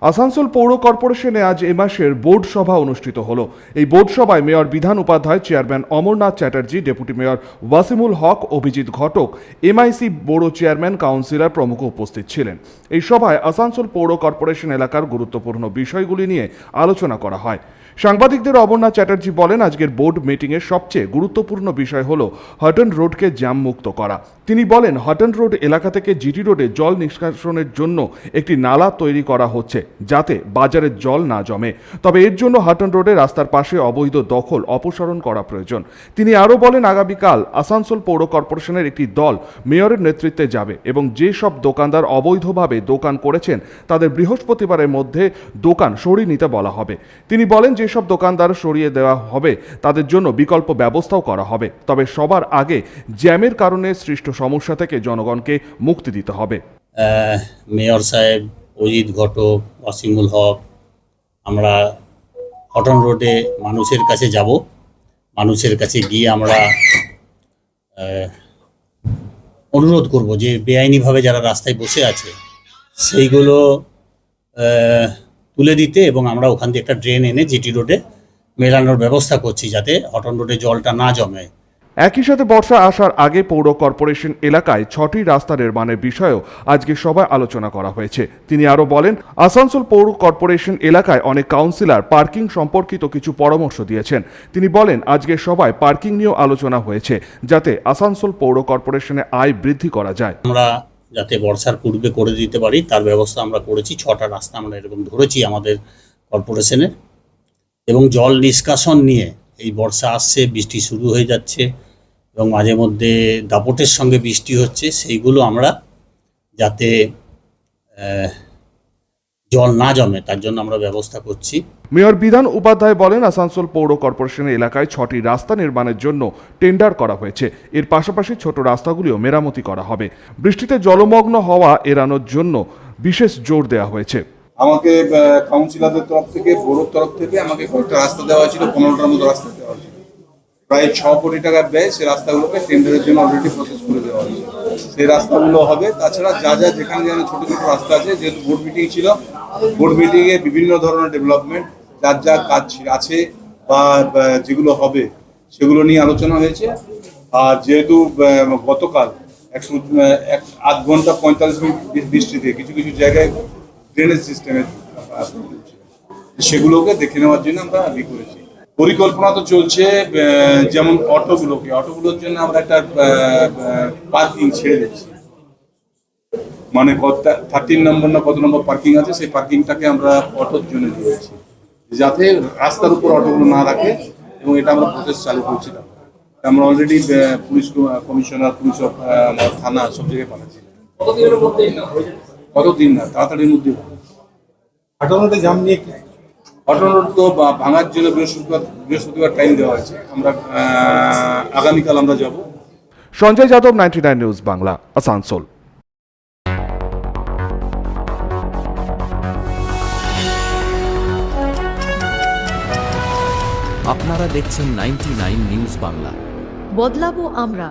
আসানসোল পৌর কর্পোরেশনে আজ এ মাসের বোর্ড সভা অনুষ্ঠিত হলো। এই বোর্ড সভায় mayor Bidhan Upadhyay, chairman Amarnath Chatterjee, deputy mayor Wasimul Haque, Abhijit Ghatak, MIC board chairman, councillor প্রমুখ উপস্থিত ছিলেন। এই সভায় আসানসোল পৌর কর্পোরেশন এলাকার গুরুত্বপূর্ণ বিষয়গুলি নিয়ে আলোচনা করা হয়। সাংবাদিকদের অমরনাথ চ্যাটার্জি বলেন, আজকের বোর্ড মিটিংয়ের সবচেয়ে গুরুত্বপূর্ণ বিষয় হলো হটন রোডকে জ্যাম মুক্ত করা। তিনি বলেন, হটন রোড এলাকা থেকে জিটি রোডে জল নিষ্কাশনের জন্য একটি নালা তৈরি করা হচ্ছে যাতে বাজারের জল না জমে। তবে এর জন্য হটন রোডে রাস্তার পাশে অবৈধ দখল অপসারণ করা প্রয়োজন। তিনি আরও বলেন, আগামীকাল আসানসোল পৌর কর্পোরেশনের একটি দল মেয়রের নেতৃত্বে যাবে এবং যেসব দোকানদার অবৈধভাবে দোকান করেছেন তাদের বৃহস্পতিবারের মধ্যে দোকান সরিয়ে নিতে বলা হবে। তিনি বলেন, যেসব দোকানদার সরিয়ে দেওয়া হবে তাদের জন্য বিকল্প ব্যবস্থাও করা হবে। তবে সবার আগে জ্যামের কারণে সৃষ্ট সমস্যা থেকে জনগণকে মুক্তি দিতে হবে। মেয়র সাহেব, অজিত ঘটক, ওয়াসিমুল হক, আমরা হটন রোডে মানুষের কাছে যাব। মানুষের কাছে গিয়ে আমরা অনুরোধ করব যে বেআইনিভাবে যারা রাস্তায় বসে আছে সেইগুলো তুলে দিতে, এবং আমরা ওখান থেকে একটা ড্রেন এনে জিটি রোডে মেলানোর ব্যবস্থা করছি যাতে হটন রোডে জলটা না জমে। একই সাথে বর্ষা আসার আগে পৌর কর্পোরেশন এলাকায় 6টি রাস্তা নির্মাণের বিষয়েও আজকে সভায় আলোচনা করা হয়েছে। তিনি আরও বলেন, আসানসোল পৌর কর্পোরেশন এলাকায় অনেক কাউন্সিলর পার্কিং সম্পর্কিত কিছু পরামর্শ দিয়েছেন। তিনি বলেন, আজকের সভায় পার্কিং নিয়েও আলোচনা হয়েছে যাতে আসানসোল পৌর কর্পোরেশনের আয় বৃদ্ধি করা যায়। আমরা যাতে বর্ষার পূর্বে করে দিতে পারি তার ব্যবস্থা আমরা করেছি। 6টা রাস্তা আমরা এরকম ধরেছি আমাদের কর্পোরেশনের। এবং জল নিষ্কাশন নিয়ে এই বর্ষা আসছে, বৃষ্টি শুরু হয়ে যাচ্ছে এবং মাঝে মধ্যে দাপটের সঙ্গে বৃষ্টি হচ্ছে, সেইগুলো আমরা যাতে জল না জমে তার জন্য আমরা ব্যবস্থা করছি। মেয়র বিধান উপাধ্যায় বলেন, আসানসোল পৌর কর্পোরেশনের এলাকায় 6টি রাস্তা নির্মাণের জন্য টেন্ডার করা হয়েছে। এর পাশাপাশি ছোট রাস্তাগুলিও মেরামতি করা হবে। বৃষ্টিতে জলমগ্ন হওয়া এড়ানোর জন্য বিশেষ জোর দেওয়া হয়েছে। আমাকে কাউন্সিলরদের তরফ থেকে, বোর্ডের তরফ থেকে আমাকে কয়েকটা রাস্তা দেওয়া হয়েছিল, 15টার মতো রাস্তা দেওয়া হয়েছিল। প্রায় 6 কোটি টাকা ব্যয় সেই রাস্তাগুলোকে টেন্ডারের জন্য অলরেডি প্রসেস করে দেওয়া হয়েছে। সেই রাস্তাগুলো হবে। তাছাড়া যা যেখানে যেখানে ছোটো ছোটো রাস্তা আছে, যেহেতু বোর্ড মিটিং ছিল, বোর্ড মিটিংয়ে বিভিন্ন ধরনের ডেভেলপমেন্ট যা কাজ আছে বা যেগুলো হবে সেগুলো নিয়ে আলোচনা হয়েছে। আর যেহেতু গতকাল 1 ঘন্টা 45 মিনিট বৃষ্টিতে কিছু কিছু জায়গায় ড্রেনেজ সিস্টেমের সেগুলোকে দেখে নেওয়ার জন্য আমরা করেছি। পরিকল্পনা তো চলছে, যেমন অটোগুলোর জন্য আমরা একটা পার্কিং ছেড়ে দিচ্ছি। মানে 13 নম্বর না কত নম্বর পার্কিং আছে, সেই পার্কিংটাকে আমরা অটোর জন্য দিয়েছি যাতে রাস্তার উপর অটোগুলো না রাখে, এবং এটা আমরা প্রসেস চালু করছি। আমরা অলরেডি পুলিশ কমিশনার, পুলিশ থানা সব জায়গায় পাঠাচ্ছি। কতদিন না, তাড়াতাড়ির মধ্যে। হটন রোডে জাম নিয়ে হটন রোড তো ভাঙার জন্য বৃহস্পতিবার টাইম দেওয়া হয়েছে। আমরা আগামীকাল আমরা যাব। সঞ্জয় যাদব, 99 নিউজ বাংলা, আসানসোল। আপনারা দেখছেন 99 নিউজ বাংলা। বদলাবো আমরা।